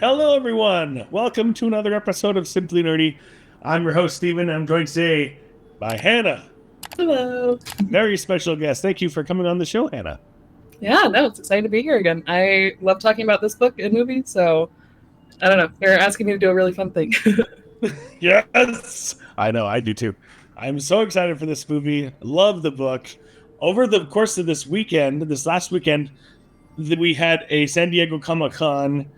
Hello, everyone. Welcome to another episode of Simply Nerdy. I'm your host, Steven. I'm joined today by Hannah. Hello. Very special guest. Thank you for coming on the show, Hannah. Yeah, no, it's exciting to be here again. I love talking about this book and movie, so I don't know. You're asking me to do a really fun thing. Yes, I know. I do too. I'm so excited for this movie. Love the book. Over the course of this last weekend, we had a San Diego Comic-Con.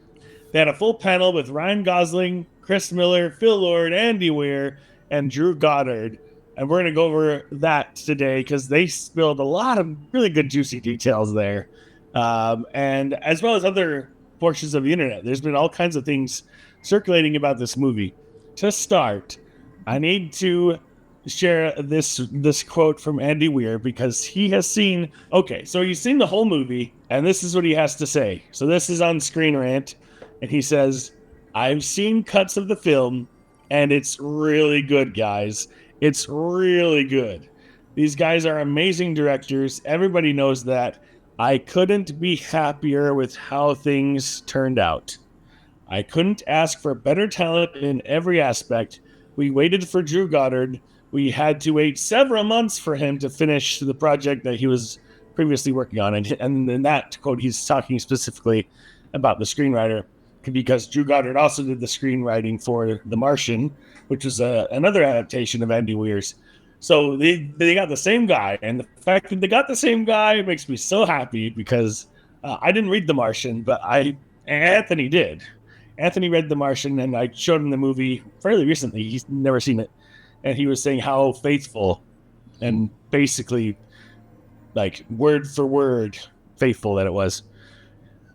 They had a full panel with Ryan Gosling, Chris Miller, Phil Lord, Andy Weir, and Drew Goddard. And we're going to go over that today because they spilled a lot of really good, juicy details there. And as well as other portions of the internet. There's been all kinds of things circulating about this movie. To start, I need to share this quote from Andy Weir because he has seen, okay, so he's seen the whole movie, and this is what he has to say. So this is on Screen Rant. And he says, I've seen cuts of the film, and it's really good, guys. It's really good. These guys are amazing directors. Everybody knows that. I couldn't be happier with how things turned out. I couldn't ask for better talent in every aspect. We waited for Drew Goddard. We had to wait several months for him to finish the project that he was previously working on. And in that quote, he's talking specifically about the screenwriter, because Drew Goddard also did the screenwriting for The Martian, which was another adaptation of Andy Weir's. So they got the same guy, and the fact that they got the same guy makes me so happy because I didn't read The Martian, but Anthony did. Anthony read The Martian, and I showed him the movie fairly recently. He's never seen it, and he was saying how faithful and basically like word for word faithful that it was.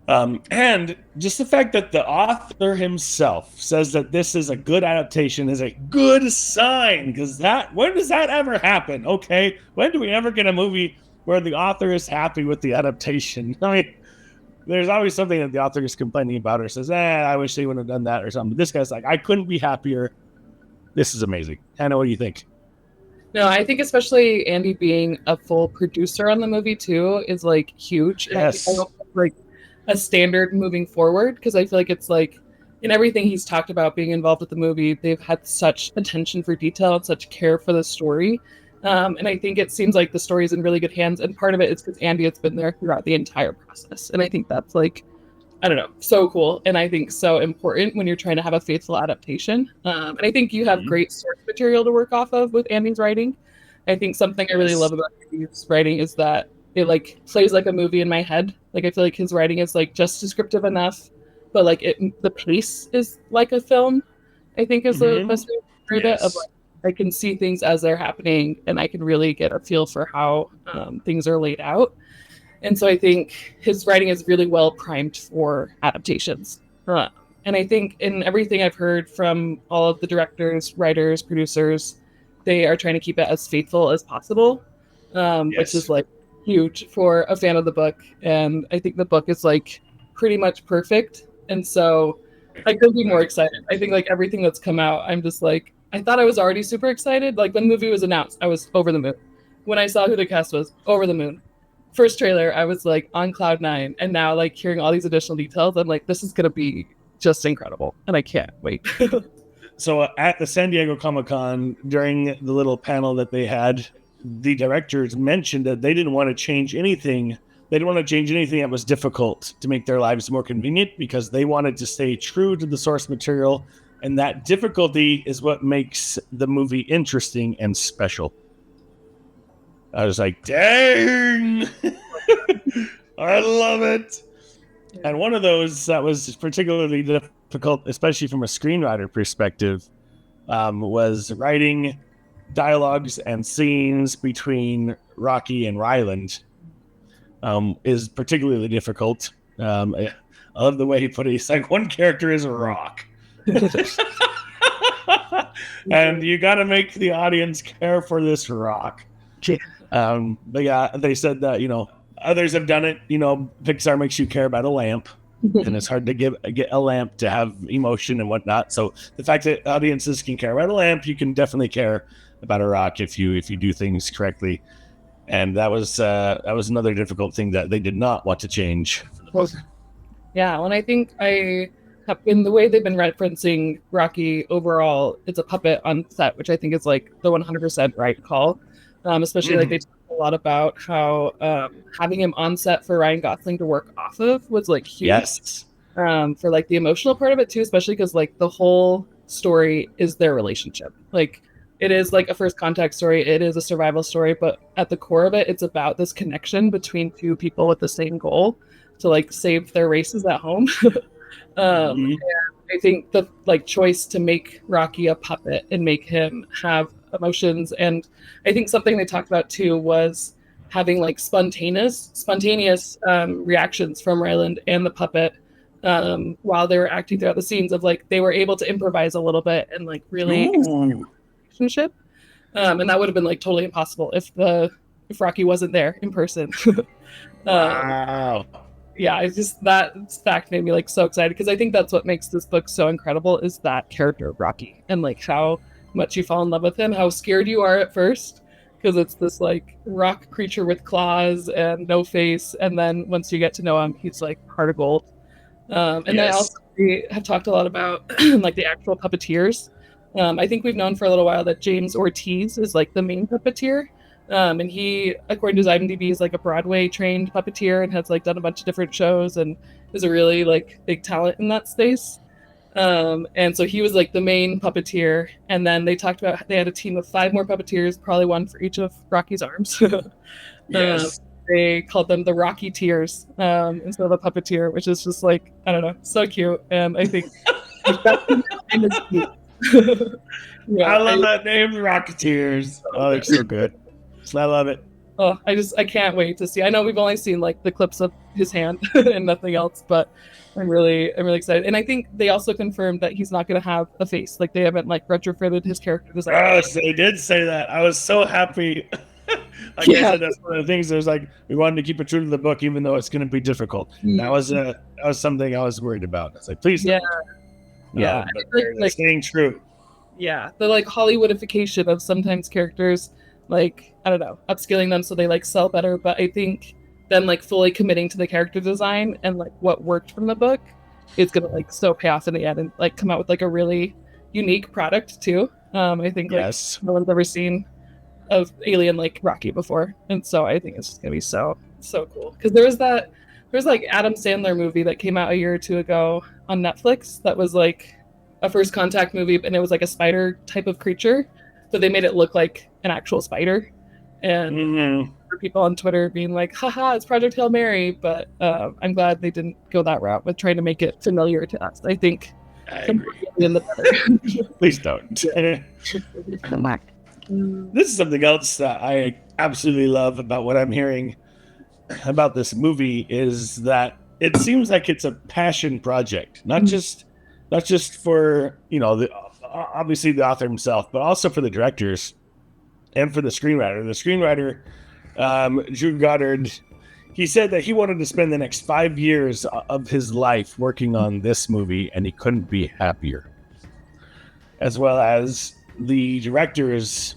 And just the fact that the author himself says that this is a good adaptation is a good sign, because when does that ever happen? Okay, when do we ever get a movie where the author is happy with the adaptation? I mean, there's always something that the author is complaining about or says, I wish they would have done that or something. But this guy's like, I couldn't be happier. This is amazing. Hannah, what do you think? No, I think especially Andy being a full producer on the movie too is like huge. And Yes. I don't like a standard moving forward because I feel like it's like in everything he's talked about being involved with the movie, they've had such attention for detail and such care for the story. And I think it seems like the story is in really good hands. And part of it is because Andy has been there throughout the entire process. And I think that's like, I don't know, so cool. And I think so important when you're trying to have a faithful adaptation. And I think you have great source material to work off of with Andy's writing. I think something I really love about Andy's writing is that it like plays like a movie in my head. Like I feel like his writing is like just descriptive enough, but like the pace is like a film. I think is the best way to describe it. Of like, I can see things as they're happening, and I can really get a feel for how things are laid out. And so I think his writing is really well primed for adaptations. And I think in everything I've heard from all of the directors, writers, producers, they are trying to keep it as faithful as possible, which is like huge for a fan of the book. And I think the book is like pretty much perfect. And so I couldn't be more excited. I think like everything that's come out, I'm just like, I thought I was already super excited. Like when the movie was announced, I was over the moon. When I saw who the cast was, over the moon. First trailer, I was like on cloud nine. And now like hearing all these additional details, I'm like, this is going to be just incredible. And I can't wait. So at the San Diego Comic-Con, during the little panel that they had, the directors mentioned that they didn't want to change anything. They didn't want to change anything that was difficult to make their lives more convenient, because they wanted to stay true to the source material. And that difficulty is what makes the movie interesting and special. I was like, dang, I love it. And one of those that was particularly difficult, especially from a screenwriter perspective, was writing dialogues and scenes between Rocky and Ryland. Is particularly difficult. I love the way he put it. He's like, one character is a rock. And you got to make the audience care for this rock. But yeah, they said that, others have done it. Pixar makes you care about a lamp, and it's hard to get a lamp to have emotion and whatnot. So the fact that audiences can care about a lamp, you can definitely care about a rock if you do things correctly. And that was another difficult thing that they did not want to change. Yeah, well, I think I in the way they've been referencing Rocky overall, it's a puppet on set, which I think is like the 100% right call. Especially like they talk a lot about how having him on set for Ryan Gosling to work off of was like huge. Yes. For like the emotional part of it too, especially because like the whole story is their relationship. Like it is like a first contact story, it is a survival story, but at the core of it, it's about this connection between two people with the same goal to like save their races at home. And I think the like choice to make Rocky a puppet and make him have emotions, and I think something they talked about too was having like spontaneous reactions from Ryland and the puppet while they were acting throughout the scenes, of like they were able to improvise a little bit and like really relationship. And that would have been like totally impossible if Rocky wasn't there in person. Wow. Yeah, it's just that fact made me like so excited, because I think that's what makes this book so incredible, is that character of Rocky and like how much you fall in love with him, how scared you are at first because it's this like rock creature with claws and no face, and then once you get to know him, he's like heart of gold. And then also we have talked a lot about like the actual puppeteers. I think we've known for a little while that James Ortiz is like the main puppeteer. And he, according to his IMDb, is like a Broadway trained puppeteer and has like done a bunch of different shows and is a really like big talent in that space. And so he was like the main puppeteer. And then they talked about they had a team of 5 more puppeteers, probably one for each of Rocky's arms. Yes. They called them the Rocky Tears instead of the puppeteer, which is just like, I don't know, so cute. And I think that's the name is cute. Yeah, I love that name, the Rocketeers. Oh, they're so good. I love it. Oh, I can't wait to see. I know we've only seen like the clips of his hand and nothing else, but I'm really excited. And I think they also confirmed that he's not going to have a face. Like they haven't like retrofitted his character design. Oh, so they did say that. I was so happy. Like I said, that's one of the things. There's like we wanted to keep it true to the book, even though it's going to be difficult. That was something I was worried about. It's like, please, yeah. But they're staying true. Yeah, the like Hollywoodification of sometimes characters, like I don't know, upskilling them so they like sell better. But I think them like fully committing to the character design and like what worked from the book is gonna like so pay off in the end and like come out with like a really unique product too. I think like no one's ever seen of alien like Rocky before, and so I think it's just gonna be so cool. Because there's like Adam Sandler movie that came out a year or two ago on Netflix that was like a first contact movie, and it was like a spider type of creature, but they made it look like an actual spider. And for people on Twitter being like, haha, it's Project Hail Mary, but I'm glad they didn't go that route with trying to make it familiar to us. I think in the better. Please don't. This is something else that I absolutely love about what I'm hearing about this movie, is that it seems like it's a passion project, not just for, you know, obviously the author himself, but also for the directors and for the screenwriter. The screenwriter, Drew Goddard, he said that he wanted to spend the next 5 years of his life working on this movie, and he couldn't be happier. As well as the directors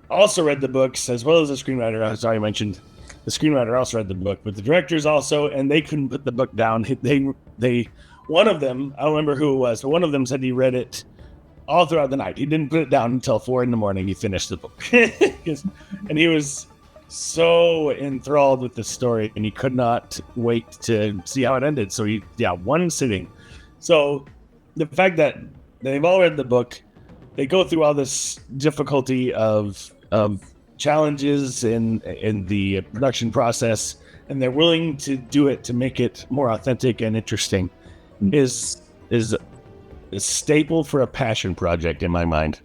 also read the books, as well as the screenwriter. As I mentioned, the screenwriter also read the book, but the directors also, and they couldn't put the book down. They one of them, I don't remember who it was, but one of them said he read it all throughout the night. He didn't put it down until 4 a.m. He finished the book. And he was so enthralled with the story, and he could not wait to see how it ended. So one sitting. So the fact that they've all read the book, they go through all this difficulty of challenges in the production process, and they're willing to do it to make it more authentic and interesting, is a staple for a passion project in my mind.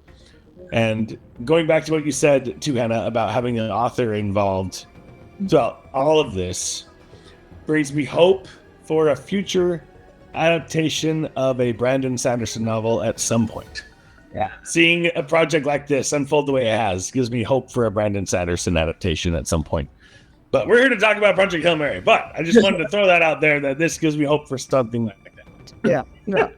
And going back to what you said too, Hannah, about having an author involved throughout all of this brings me hope for a future adaptation of a Brandon Sanderson novel at some point. Yeah, seeing a project like this unfold the way it has gives me hope for a Brandon Sanderson adaptation at some point. But we're here to talk about Project Hail Mary. But I just wanted to throw that out there, that this gives me hope for something like that. Yeah.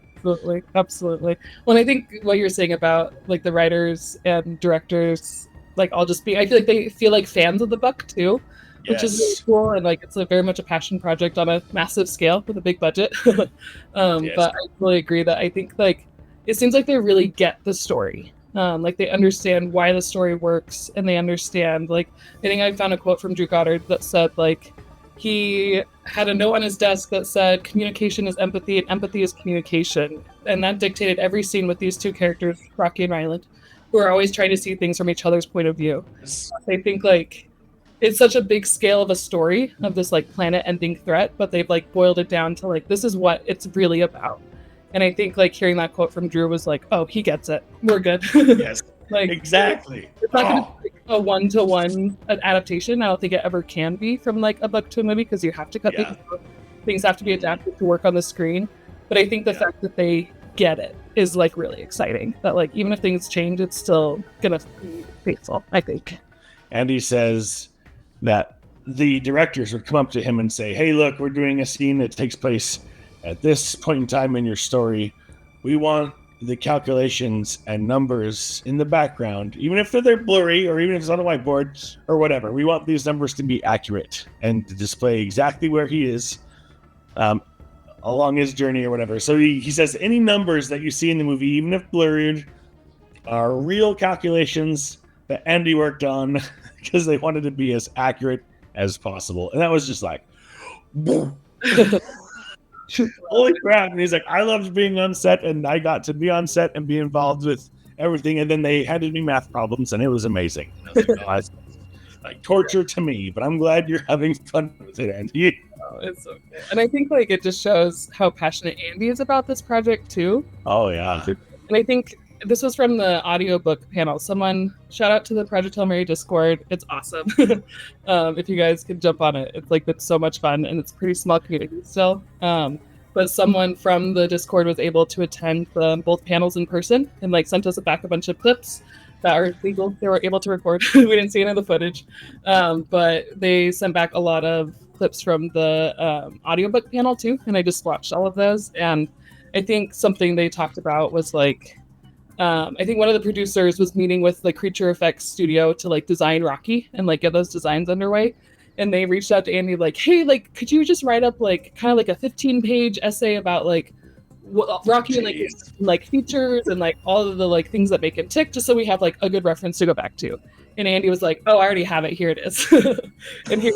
Absolutely. Well, I think what you're saying about like the writers and directors, like all just being, I feel like they feel like fans of the book too. which is really Yes. cool. And like it's very much a passion project on a massive scale with a big budget. Yes. But I totally agree that I think like it seems like they really get the story. Like they understand why the story works, and they understand like I think I found a quote from Drew Goddard that said like he had a note on his desk that said communication is empathy and empathy is communication, and that dictated every scene with these two characters, Rocky and Ryland, who are always trying to see things from each other's point of view. Yes. I think like it's such a big scale of a story of this like planet ending threat, but they've like boiled it down to like this is what it's really about. And I think like hearing that quote from Drew was like, oh, he gets it. We're good. Yes. Like Exactly. it's not going to be a one-to-one adaptation. I don't think it ever can be from like a book to a movie because you have to cut Yeah. things have to be adapted to work on the screen. But I think the fact that they get it is like really exciting. That like even if things change, it's still gonna be faithful, I think. Andy says that the directors would come up to him and say, hey, look, we're doing a scene that takes place at this point in time in your story. We want the calculations and numbers in the background, even if they're blurry or even if it's on a whiteboard or whatever. We want these numbers to be accurate and to display exactly where he is along his journey or whatever. So he says any numbers that you see in the movie, even if blurred, are real calculations that Andy worked on because they wanted to be as accurate as possible. And that was just like, boom. Holy crap. And he's like, I loved being on set, and I got to be on set and be involved with everything. And then they handed me math problems, and it was amazing. And I was like, oh, that's like torture to me, but I'm glad you're having fun with it, Andy. Oh, it's so good. And I think like it just shows how passionate Andy is about this project too. Oh, yeah. And I think this was from the audiobook panel. Someone shout out to the Project Hail Mary Discord. It's awesome. If you guys could jump on it, it's like been so much fun, and it's a pretty small community still. But someone from the Discord was able to attend both panels in person and like sent us back a bunch of clips that are legal. They were able to record. We didn't see any of the footage, but they sent back a lot of clips from the audiobook panel too, and I just watched all of those. And I think something they talked about was like I think one of the producers was meeting with the Creature Effects studio to like design Rocky and like get those designs underway. And they reached out to Andy like, hey, like, could you just write up like kind of like a 15-page essay about like Rocky and like features and like all of the like things that make him tick, just so we have like a good reference to go back to. And Andy was like, oh, I already have it. Here it is. And here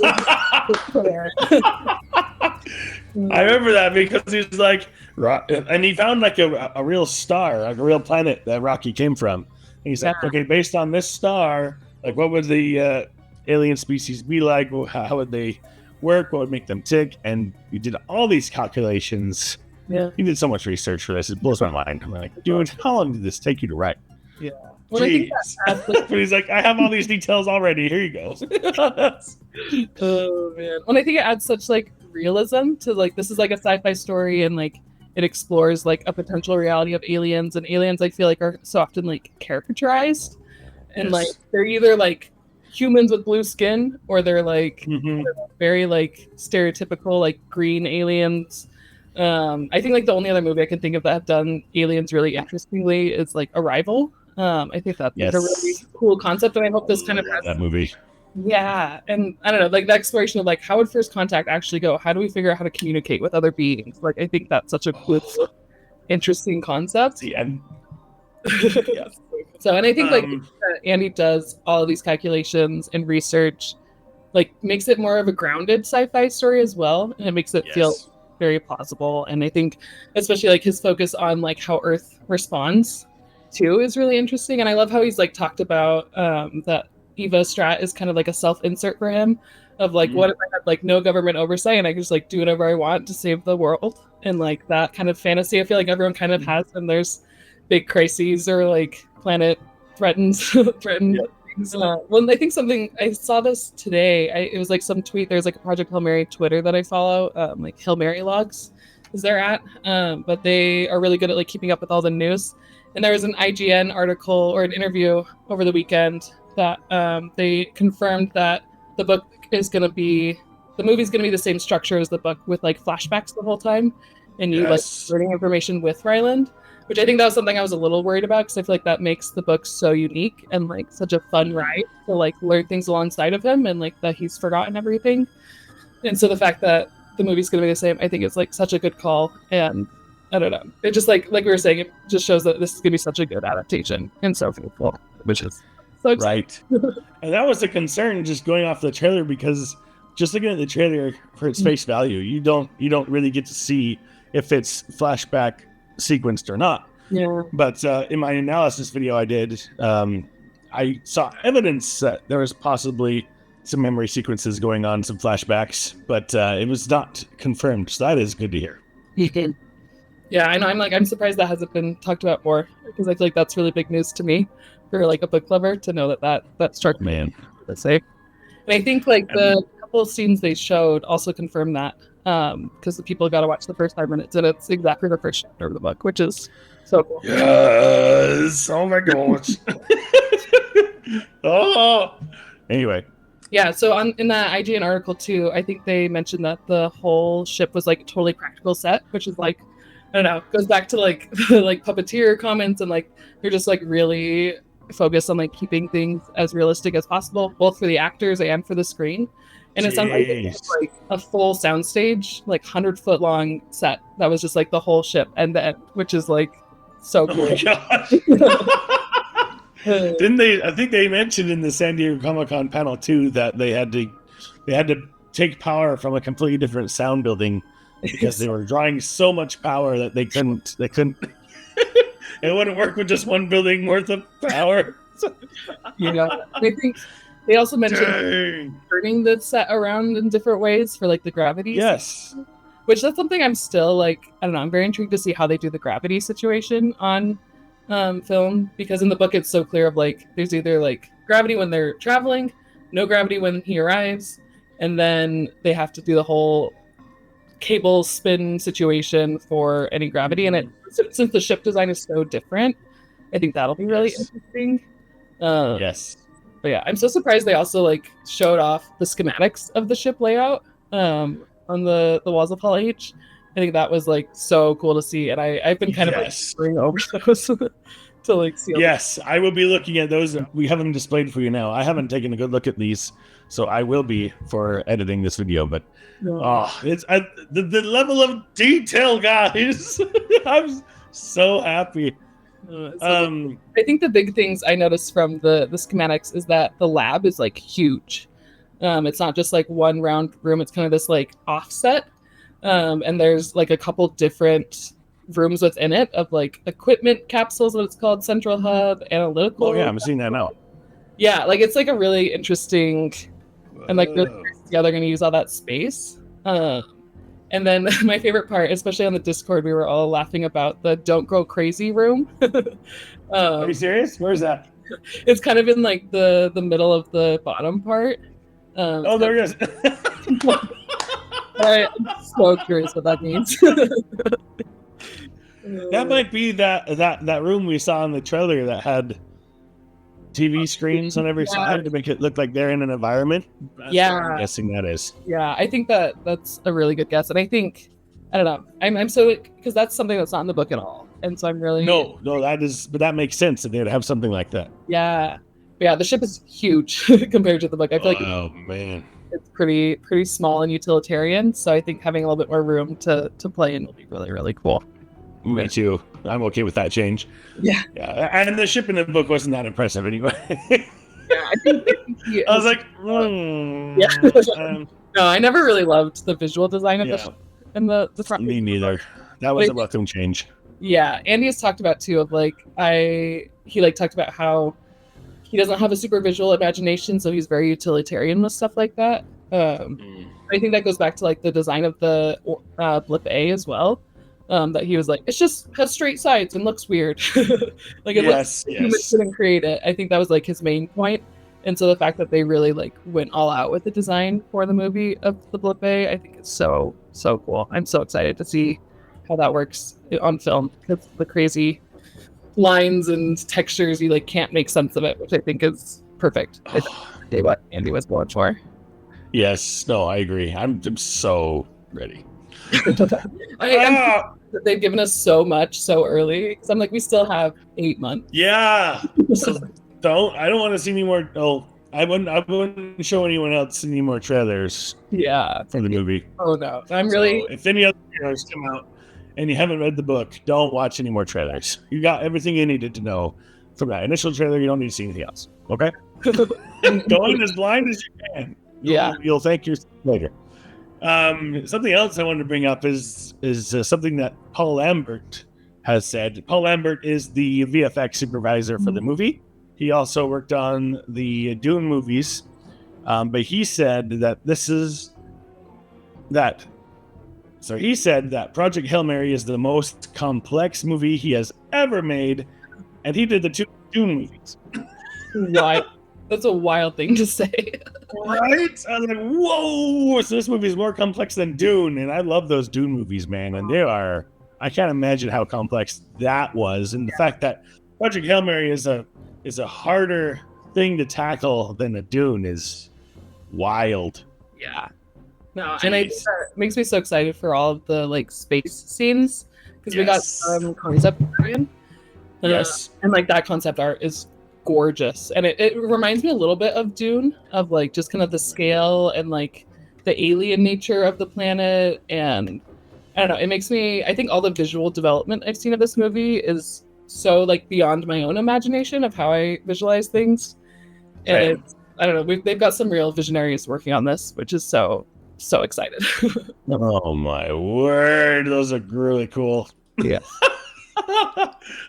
I remember that because he's like, and he found like a real star, like a real planet that Rocky came from. And he's like, okay, based on this star, like what would the alien species be like? How would they work? What would make them tick? And he did all these calculations. Yeah. He did so much research for this. It blows my mind. I'm like, dude, how long did this take you to write? Yeah. Well, I think but he's like, I have all these details already. Here you go. Oh man. Well, I think it adds such like realism to like this is like a sci-fi story, and like it explores like a potential reality of aliens, and aliens I feel like are so often like caricaturized, and like they're either like humans with blue skin or they're like very like stereotypical like green aliens. I think like the only other movie I can think of that have done aliens really interestingly is like Arrival. I think that's like a really cool concept, and I hope this kind of has that movie. Yeah, and I don't know, like the exploration of like how would first contact actually go? How do we figure out how to communicate with other beings? Like I think that's such a cool, interesting concept. Yeah. Yes. So, and I think like Andy does all of these calculations and research, like makes it more of a grounded sci-fi story as well, and it makes it feel very plausible. And I think especially like his focus on like how Earth responds too is really interesting. And I love how he's like talked about that Eva Strat is kind of like a self-insert for him of like what if I had like no government oversight and I could just like do whatever I want to save the world, and like that kind of fantasy I feel like everyone kind of has when there's big crises or like planet threatened things. Well, I think something I saw this today. It was like some tweet. There's like a Project Hail Mary Twitter that I follow, like Hail Mary logs is they're at, but they are really good at like keeping up with all the news. And there was an IGN article or an interview over the weekend that they confirmed that the movie's going to be the same structure as the book with like flashbacks the whole time, and you like learning information with Ryland. which I think that was something I was a little worried about because I feel like that makes the book so unique and like such a fun ride to like learn things alongside of him and like that he's forgotten everything. And so the fact that the movie's going to be the same, I think it's like such a good call. And I don't know, it just like we were saying, it just shows that this is going to be such a good adaptation and so faithful, which is so right. And that was a concern just going off the trailer, because just looking at the trailer for its face value, you don't really get to see if it's flashback sequenced or not. Yeah. But in my analysis video I did, I saw evidence that there was possibly some memory sequences going on, some flashbacks, but it was not confirmed. So that is good to hear. Yeah, I know. I'm surprised that hasn't been talked about more, because I feel like that's really big news to me for like a book lover to know that struck me. Man, Let's say, and I think like the couple of scenes they showed also confirmed that, because the people got to watch the first 5 minutes and it's exactly the first chapter of the book, which is so cool. Yes. Oh my gosh. Oh. Anyway. Yeah, so in that IGN article too, I think they mentioned that the whole ship was like totally practical set, which is like, I don't know, goes back to like like puppeteer comments, and like they're just like really focused on like keeping things as realistic as possible, both for the actors and for the screen. And it sounds like it's like a full soundstage, like 100-foot long set that was just like the whole ship end to end, which is like so cool. Oh my gosh. Didn't they? I think they mentioned in the San Diego Comic-Con panel too that they had to take power from a completely different sound building because they were drawing so much power that they couldn't. It wouldn't work with just one building worth of power. You know, I think they also mentioned turning the set around in different ways for like the gravity. Yes. Which that's something I'm still like, I don't know, I'm very intrigued to see how they do the gravity situation on film, because in the book it's so clear of like there's either like gravity when they're traveling, no gravity when he arrives, and then they have to do the whole cable spin situation for any gravity. And it since the ship design is so different, I think that'll be really interesting. Yes. But yeah, I'm so surprised they also like showed off the schematics of the ship layout on the walls of Hall H. I think that was like so cool to see, and I've been kind of like bring over those to like see. Yes, I will be looking at those. We have them displayed for you now. I haven't taken a good look at these, so I will be for editing this video. But it's the level of detail, guys. I'm so happy. I think the big things I noticed from the schematics is that the lab is like huge. It's not just like one round room; it's kind of this like offset. And there's like a couple different rooms within it of like equipment capsules, what it's called, central hub, analytical. Oh yeah, I'm seeing that now. Yeah, like it's like a really interesting, and like really yeah, they're gonna use all that space. And then my favorite part, especially on the Discord, we were all laughing about the "Don't Go Crazy" room. Are you serious? Where's that? It's kind of in like the middle of the bottom part. Oh, there it is. I'm so curious what that means. That might be that room we saw in the trailer that had TV screens on every side to make it look like they're in an environment. That's what I'm guessing that is. Yeah, I think that's a really good guess, and I think I don't know. I'm so, because that's something that's not in the book at all, and so I'm really no that is, but that makes sense if they'd have something like that. Yeah, the ship is huge compared to the book. I feel like oh man, it's pretty small and utilitarian. So I think having a little bit more room to play in will be really, really cool. Me too. I'm okay with that change. Yeah. And the ship in the book wasn't that impressive anyway. I think I was like, no, I never really loved the visual design of the front. Me neither. That was a welcome change. Yeah, Andy has talked about too of like he like talked about how he doesn't have a super visual imagination, so he's very utilitarian with stuff like that. I think that goes back to like the design of the Blip A as well. That he was like, it's just has straight sides and looks weird. Like it looks humans couldn't create it. I think that was like his main point. And so the fact that they really like went all out with the design for the movie of the Blip A, I think is so cool. I'm so excited to see how that works on film, because the crazy lines and textures, you like can't make sense of it, which I think is perfect. It's what Andy was going for. Yes, no, I agree. I'm so ready. I'm they've given us so much so early. Because I'm like, we still have 8 months. Yeah. So I don't want to see any more. Oh, I wouldn't show anyone else any more trailers. Yeah. From the movie. Oh no. If any other trailers come out and you haven't read the book, don't watch any more trailers. You got everything you needed to know from that initial trailer. You don't need to see anything else. Okay? Go in as blind as you can. You'll thank yourself later. Something else I wanted to bring up is something that Paul Lambert has said. Paul Lambert is the VFX supervisor for the movie. He also worked on the Dune movies, but he said that he said that Project Hail Mary is the most complex movie he has ever made, and he did the 2 Dune movies. Why? That's a wild thing to say. Right? I was like, whoa! So this movie is more complex than Dune, and I love those Dune movies, man. And I can't imagine how complex that was. And the fact that Project Hail Mary is a harder thing to tackle than a Dune is wild. Yeah. No, Jeez. And I think that makes me so excited for all of the like space scenes because we got some concept art. Yes. And like that concept art is gorgeous, and it reminds me a little bit of Dune, of like just kind of the scale and like the alien nature of the planet. And I don't know, it makes me, I think all the visual development I've seen of this movie is so like beyond my own imagination of how I visualize things. And I don't know, they've got some real visionaries working on this, which is so excited. Oh my word, those are really cool. Yeah.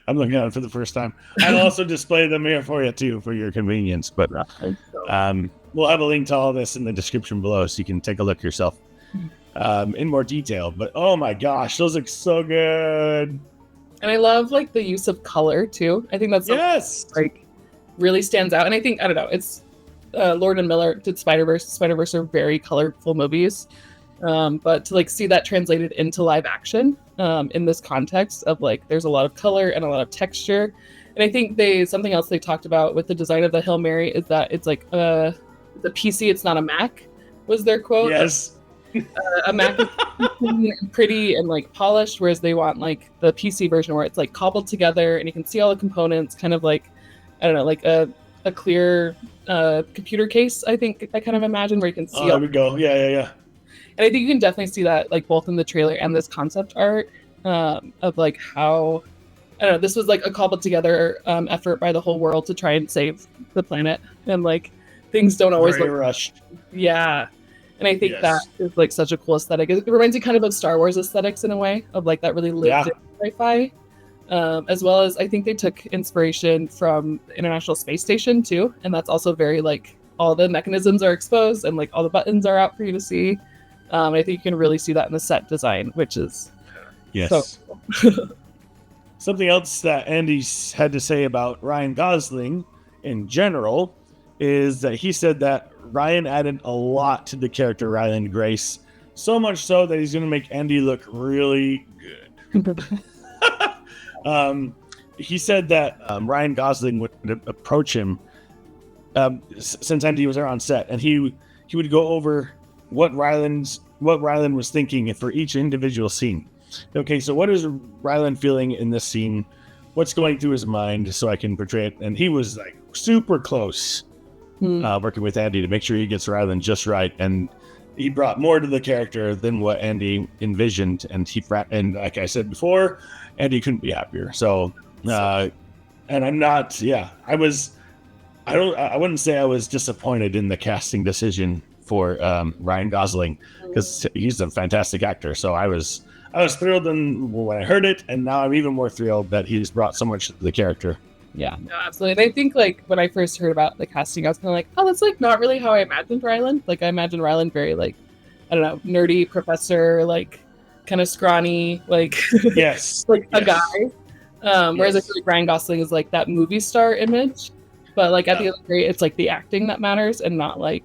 I'm looking at it for the first time. I'll also display them here for you too, for your convenience. But we'll have a link to all this in the description below, so you can take a look yourself in more detail. But oh my gosh, those look so good. And I love like the use of color too. I think that's like really stands out. And I think, I don't know, it's Lord and Miller did Spider-Verse. Spider-Verse are very colorful movies. But to like see that translated into live action in this context of like there's a lot of color and a lot of texture. And I think something else they talked about with the design of the Hail Mary is that it's like the PC, it's not a Mac, was their quote. Yes. A Mac is pretty and like polished, whereas they want like the PC version where it's like cobbled together and you can see all the components, kind of like, I don't know, like a clear computer case, I think I kind of imagine, where you can see there we go. Yeah. And I think you can definitely see that like both in the trailer and this concept art of like how, I don't know, this was like a cobbled together effort by the whole world to try and save the planet, and like things don't always look rushed. Yeah. And I think that is like such a cool aesthetic. It reminds me kind of Star Wars aesthetics in a way, of like that really lived in sci-fi. As well as I think they took inspiration from the International Space Station too. And that's also very like all the mechanisms are exposed and like all the buttons are out for you to see. I think you can really see that in the set design, which is so cool. Something else that Andy had to say about Ryan Gosling in general is that he said that Ryan added a lot to the character Ryland Grace, so much so that he's going to make Andy look really good. He said that Ryan Gosling would approach him since Andy was there on set, and he would go over what Ryland was thinking for each individual scene. Okay, so what is Ryland feeling in this scene? What's going through his mind, so I can portray it? And he was like super close working with Andy to make sure he gets Ryland just right. And he brought more to the character than what Andy envisioned. And like I said before, Andy couldn't be happier. So, and I'm not. Yeah, I wouldn't say I was disappointed in the casting decision for Ryan Gosling, because he's a fantastic actor. So I was thrilled when I heard it, and now I'm even more thrilled that he's brought so much to the character. Yeah, no, absolutely. And I think like when I first heard about the casting, I was kind of like, oh, that's like not really how I imagined Ryland. Like I imagined Ryland very like, I don't know, nerdy professor, like kind of scrawny, like like a guy. Whereas I feel like Ryan Gosling is like that movie star image, but like at the end of the day, it's like the acting that matters and not like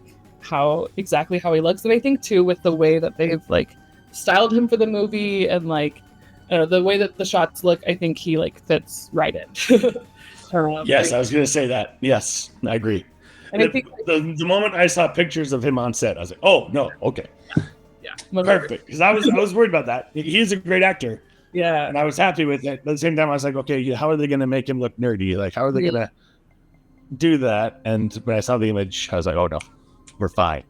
exactly how he looks. And I think too with the way that they've like styled him for the movie and like the way that the shots look, I think he like fits right in. Yes, I was gonna say that. Yes, I agree. And I think the moment I saw pictures of him on set, I was like, oh no, okay. Perfect, because I was worried about that. He's a great actor, Yeah. and I was happy with it. But at the same time, I was like, okay, how are they going to make him look nerdy? Like, how are they going to do that? And when I saw the image, I was like, oh no, we're fine.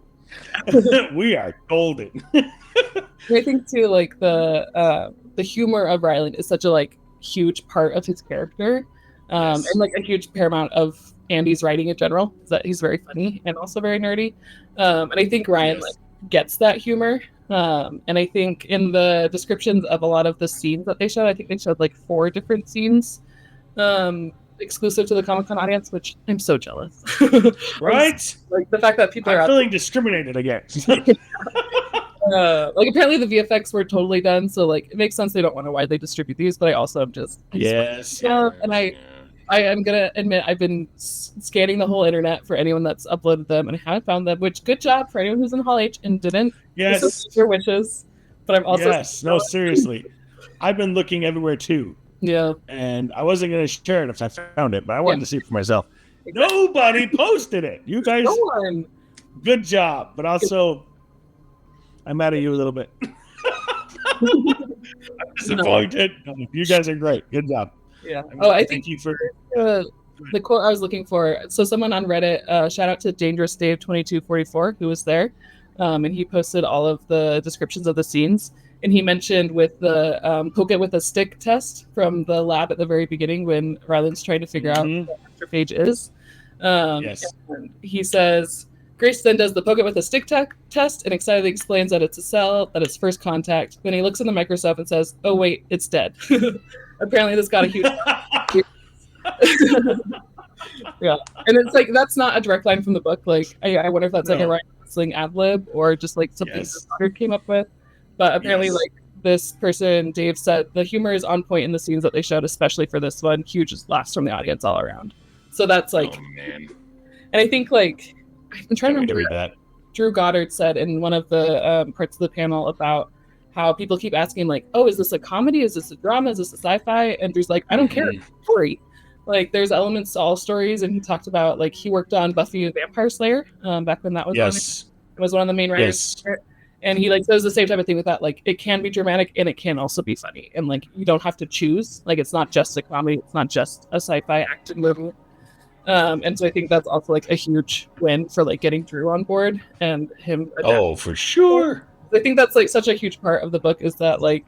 We are golden. I think too, like the humor of Ryland is such a like huge part of his character, and like a huge paramount of Andy's writing in general. Is that he's very funny and also very nerdy, and I think Ryan like gets that humor. And I think in the descriptions of a lot of the scenes that they showed, I think they showed like 4 different scenes, exclusive to the Comic-Con audience, which I'm so jealous. Right? Like the fact that people are feeling discriminated against. Like apparently the VFX were totally done, so like it makes sense they don't want to widely distribute these, but I also am just and I am gonna admit I've been scanning the whole internet for anyone that's uploaded them and I haven't found them, which good job for anyone who's in Hall H and didn't your wishes, but I'm also no, seriously, I've been looking everywhere too. Yeah, and I wasn't gonna share it if I found it, but I wanted to see it for myself. Exactly. Nobody posted it. You guys, good job, but also I'm mad at you a little bit. I'm disappointed. No. You guys are great. Good job. Yeah. I thank you for the quote I was looking for. So someone on Reddit, shout out to Dangerous Dave 2244 who was there, and he posted all of the descriptions of the scenes. And he mentioned with the poke it with a stick test from the lab at the very beginning when Ryland's trying to figure out what macrophage is. And he says, Grace then does the poke it with a stick test and excitedly explains that it's a cell, that it's first contact. Then he looks in the microscope and says, oh, wait, it's dead. Apparently this got a huge... Yeah. And it's like, that's not a direct line from the book. Like, I wonder if that's like a Ryan Gosling ad lib or just like something that Goddard came up with. But apparently, like, this person, Dave, said the humor is on point in the scenes that they showed, especially for this one. Huge laughs from the audience all around. So that's like... And I think, like... I'm trying to remember that Drew Goddard said in one of the parts of the panel about how people keep asking, like, oh, is this a comedy? Is this a drama? Is this a sci-fi? And Drew's like, I don't care. Story. Like, there's elements to all stories. And he talked about, like, he worked on Buffy the Vampire Slayer back when that was was one of the main writers. And he, like, says the same type of thing with that. Like, it can be dramatic and it can also be funny. And, like, you don't have to choose. Like, it's not just a comedy. It's not just a sci-fi action movie. And so I think that's also like a huge win for like getting Drew on board and him. Oh, for sure. I think that's like such a huge part of the book is that like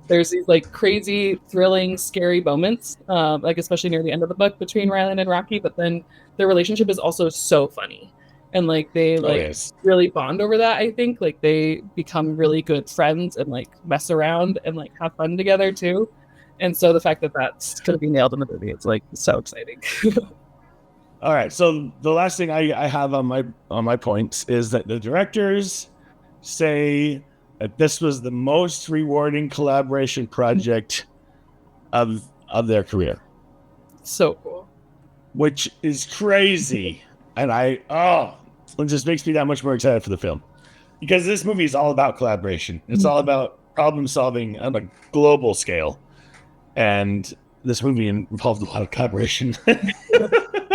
there's these like crazy, thrilling, scary moments, like especially near the end of the book between Ryland and Rocky. But then their relationship is also so funny, and like they really bond over that. I think like they become really good friends and like mess around and like have fun together too. And so the fact that that's going to be nailed in the movie, it's like so exciting. All right, so the last thing I have on my points is that the directors say that this was the most rewarding collaboration project of their career. So cool. Which is crazy. And it just makes me that much more excited for the film. Because this movie is all about collaboration. It's all about problem solving on a global scale. And this movie involved a lot of collaboration.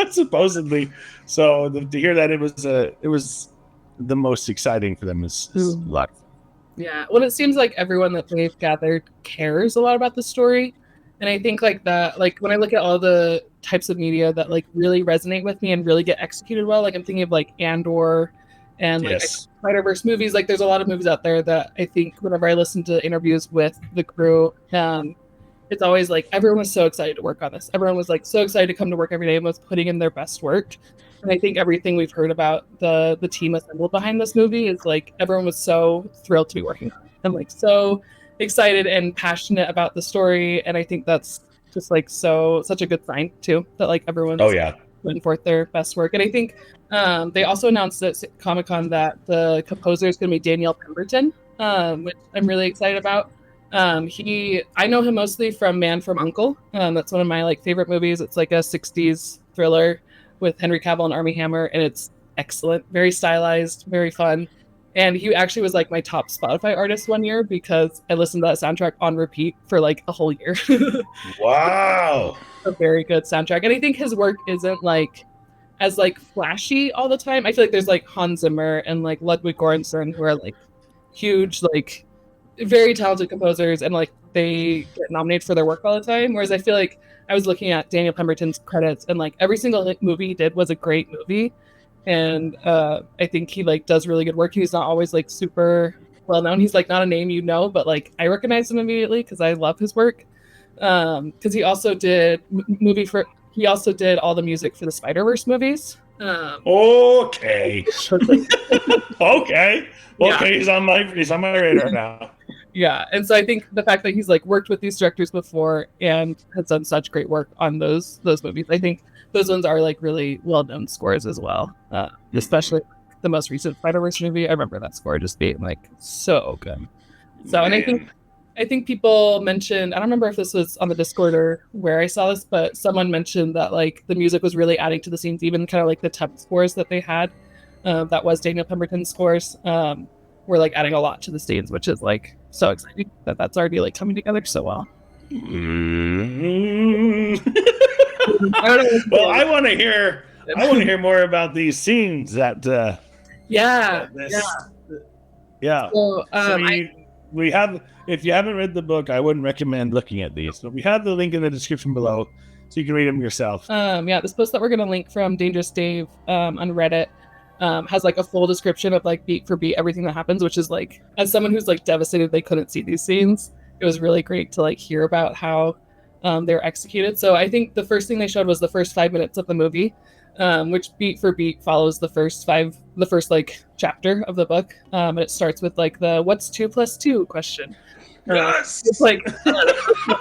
Supposedly. So to hear that it was the most exciting for them is a lot. Yeah. Well, it seems like everyone that they've gathered cares a lot about the story. And I think like that, like when I look at all the types of media that like really resonate with me and really get executed well, like I'm thinking of like Andor and like Spider-Verse movies. Like there's a lot of movies out there that I think whenever I listen to interviews with the crew, it's always like everyone was so excited to work on this. Everyone was like so excited to come to work every day and was putting in their best work. And I think everything we've heard about the team assembled behind this movie is like everyone was so thrilled to be working on it and like so excited and passionate about the story. And I think that's just like such a good sign too, that like everyone's putting forth their best work. And I think they also announced at Comic-Con that the composer is going to be Danielle Pemberton, which I'm really excited about. I know him mostly from Man from U.N.C.L.E. That's one of my like favorite movies. It's like a 60s thriller with Henry Cavill and Armie Hammer, and it's excellent, very stylized, very fun. And he actually was like my top Spotify artist one year because I listened to that soundtrack on repeat for like a whole year. Wow. A very good soundtrack. And I think his work isn't like as like flashy all the time. I feel like there's like Hans Zimmer and like Ludwig Göransson who are like huge, like very talented composers, and like they get nominated for their work all the time. Whereas I feel like I was looking at Daniel Pemberton's credits, and like every single movie he did was a great movie. And I think he like does really good work. He's not always like super well known. He's like not a name you know, but like I recognize him immediately because I love his work. Because he also did he also did all the music for the Spider-Verse movies. Okay. Okay. Yeah. He's on my radar now. Yeah, and so I think the fact that he's like worked with these directors before and has done such great work on those movies, I think those ones are like really well-known scores as well. Especially the most recent Spider-Verse movie. I remember that score just being like so good. So, and I think people mentioned, I don't remember if this was on the Discord or where I saw this, but someone mentioned that like the music was really adding to the scenes, even kind of like the temp scores that they had. That was Daniel Pemberton's scores. Were like adding a lot to the scenes, which is like so exciting that that's already like coming together so well. Well, I want to hear more about these scenes that yeah. So, we have, if you haven't read the book, I wouldn't recommend looking at these, but we have the link in the description below so you can read them yourself. This post that we're going to link from Dangerous Dave on Reddit has like a full description of like beat for beat everything that happens, which is like, as someone who's like devastated they couldn't see these scenes, it was really great to like hear about how they're executed. So I think the first thing they showed was the first 5 minutes of the movie, which beat for beat follows the first like chapter of the book, and it starts with like the "What's 2 + 2?" question. Yes! It's like I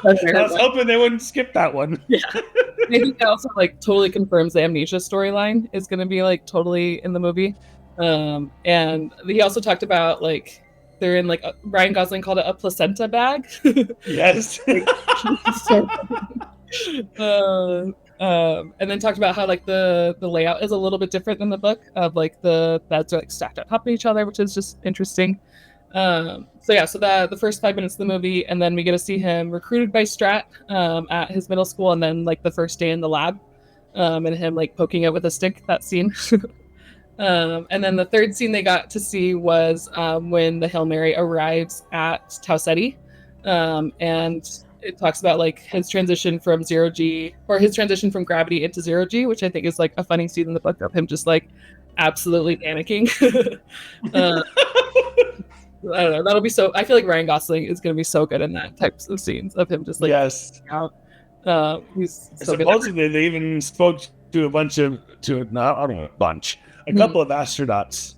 was hoping they wouldn't skip that one. Yeah. I think that also like totally confirms the amnesia storyline is going to be like totally in the movie. And he also talked about like they're in like Ryan Gosling called it a placenta bag. Yes. And then talked about how like the layout is a little bit different than the book, of like the beds are like stacked on top of each other, which is just interesting. So the first 5 minutes of the movie, and then we get to see him recruited by Strat at his middle school, and then like the first day in the lab, and him like poking it with a stick, that scene. And then the third scene they got to see was when the Hail Mary arrives at Tau Ceti, and it talks about like his transition from his transition from gravity into 0G, which I think is like a funny scene in the book of him just like absolutely panicking. I don't know. That'll be so. I feel like Ryan Gosling is going to be so good in that types of scenes of him just like yes. Out. He's so supposedly they even spoke to a couple of astronauts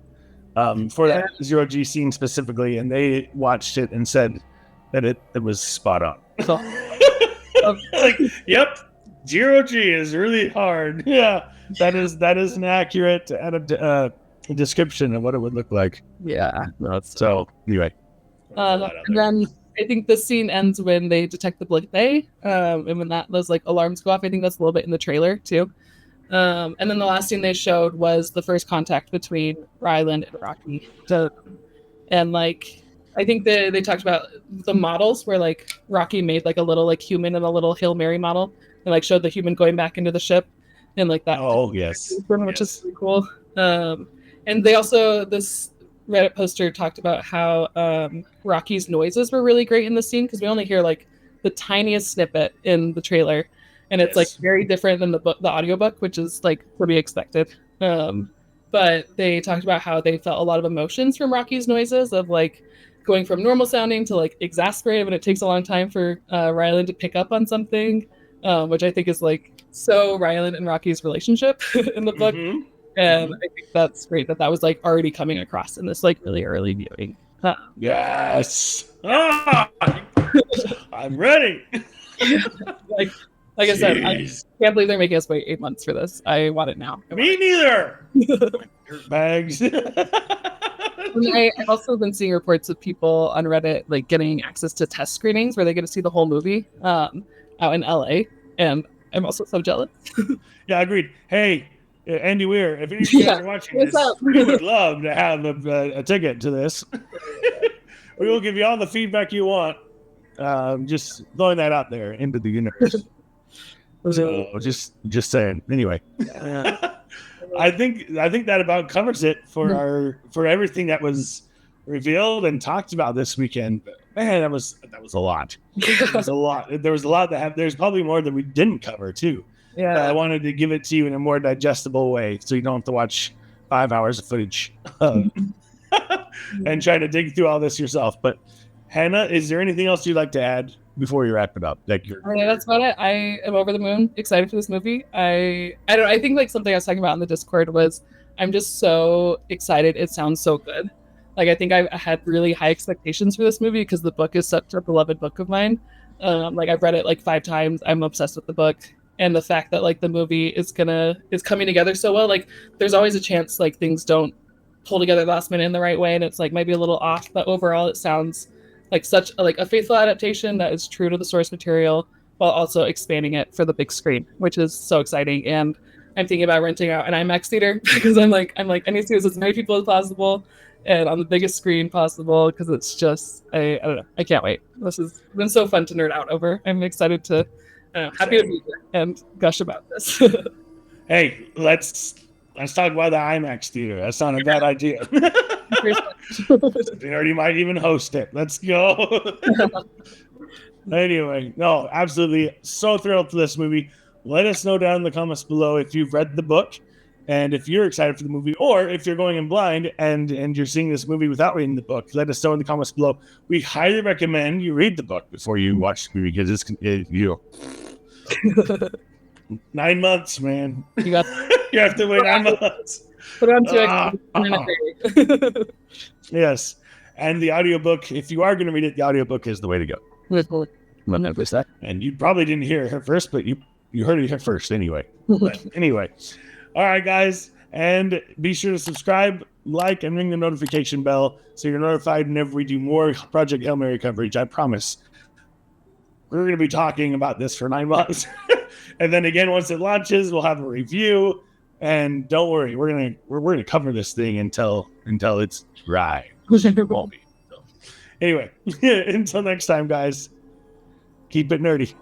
for that 0G scene specifically, and they watched it and said that it was spot on. So, like, yep, 0G is really hard. Yeah, that is an accurate description of what it would look like. Yeah. So anyway, and then I think the scene ends when they detect the Blade, and when those like alarms go off. I think that's a little bit in the trailer too. And then the last scene they showed was the first contact between Ryland and Rocky. And like I think they talked about the models where like Rocky made like a little like human and a little Hail Mary model, and like showed the human going back into the ship, and like that. Oh yes, which is really cool. And they also, this Reddit poster talked about how Rocky's noises were really great in the scene, because we only hear like the tiniest snippet in the trailer, and it's like very different than the audiobook, which is like to be expected. But they talked about how they felt a lot of emotions from Rocky's noises, of like going from normal sounding to like exasperated, and it takes a long time for Ryland to pick up on something, which I think is like so Ryland and Rocky's relationship in the book. Mm-hmm. And I think that's great that was like already coming across in this like really early viewing. Yes. I'm ready. like I said, I can't believe they're making us wait 8 months for this. I want it now. Me neither. Bags. I've also been seeing reports of people on Reddit like getting access to test screenings where they get to see the whole movie out in LA, and I'm also so jealous. Yeah, agreed. Hey, Andy Weir, if any of you guys are watching this, we would love to have a ticket to this. We will give you all the feedback you want. Just throwing that out there into the universe. So just saying. Anyway, I think that about covers it for everything that was revealed and talked about this weekend. But man, that was a lot. It was a lot. There was a lot that there's probably more that we didn't cover too. Yeah. I wanted to give it to you in a more digestible way, so you don't have to watch 5 hours of footage and try to dig through all this yourself. But Hannah, is there anything else you'd like to add before you wrap it up? Yeah, that's about it. I am over the moon, excited for this movie. I don't know. I think like something I was talking about in the Discord was I'm just so excited. It sounds so good. Like I think I had really high expectations for this movie because the book is such a beloved book of mine. Like I've read it like 5 times. I'm obsessed with the book, and the fact that like the movie is coming together so well. Like there's always a chance like things don't pull together last minute in the right way, and it's like maybe a little off. But overall, it sounds like such a faithful adaptation that is true to the source material while also expanding it for the big screen, which is so exciting. And I'm thinking about renting out an IMAX theater because I'm like I need to see as many people as possible and on the biggest screen possible because it's just I don't know, I can't wait. This has been so fun to nerd out over. I'm excited to happy to be here and gush about this. Hey, let's talk about the IMAX theater. That's not a bad idea. Nerdy might even host it. Let's go. Anyway, no, absolutely so thrilled for this movie. Let us know down in the comments below if you've read the book and if you're excited for the movie, or if you're going in blind and you're seeing this movie without reading the book. Let us know in the comments below. We highly recommend you read the book before you watch the movie because you 9 months, man. You have to wait 9 months. Put on 2 Yes. And the audiobook, if you are going to read it, the audiobook is the way to go. And you probably didn't hear it first, but you heard it here first anyway. But anyway. All right, guys. And be sure to subscribe, like, and ring the notification bell so you're notified whenever we do more Project Hail Mary coverage. I promise. We're going to be talking about this for 9 months. And then again, once it launches, we'll have a review. And don't worry, we're gonna cover this thing until it's dry. It won't be. So, anyway, until next time, guys. Keep it nerdy.